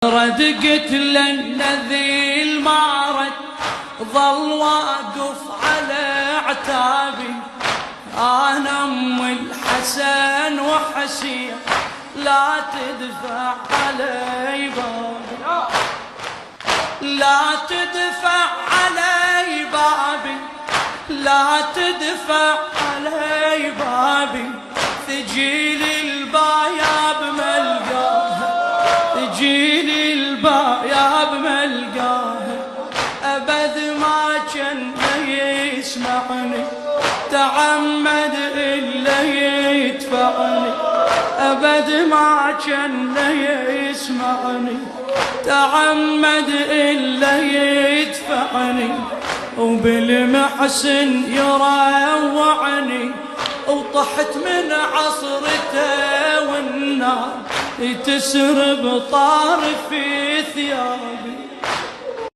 ردقت للذي المعرج ظل واقف على عتابي. أنا أم الحسن وحسين لا تدفع علي بابي، لا تدفع علي بابي، لا تدفع علي بابي. تجيلي الباياب ملقاها، تجيلي الباياب ملقاها. أبد ما كان يسمعني، تعمد إلا يدفعني. أبد ما كان يسمعني، تعمد إلا يدفعني. وبالمحسن يروعني، وطحت من عصرته والنار تسرب طارف ثيابي.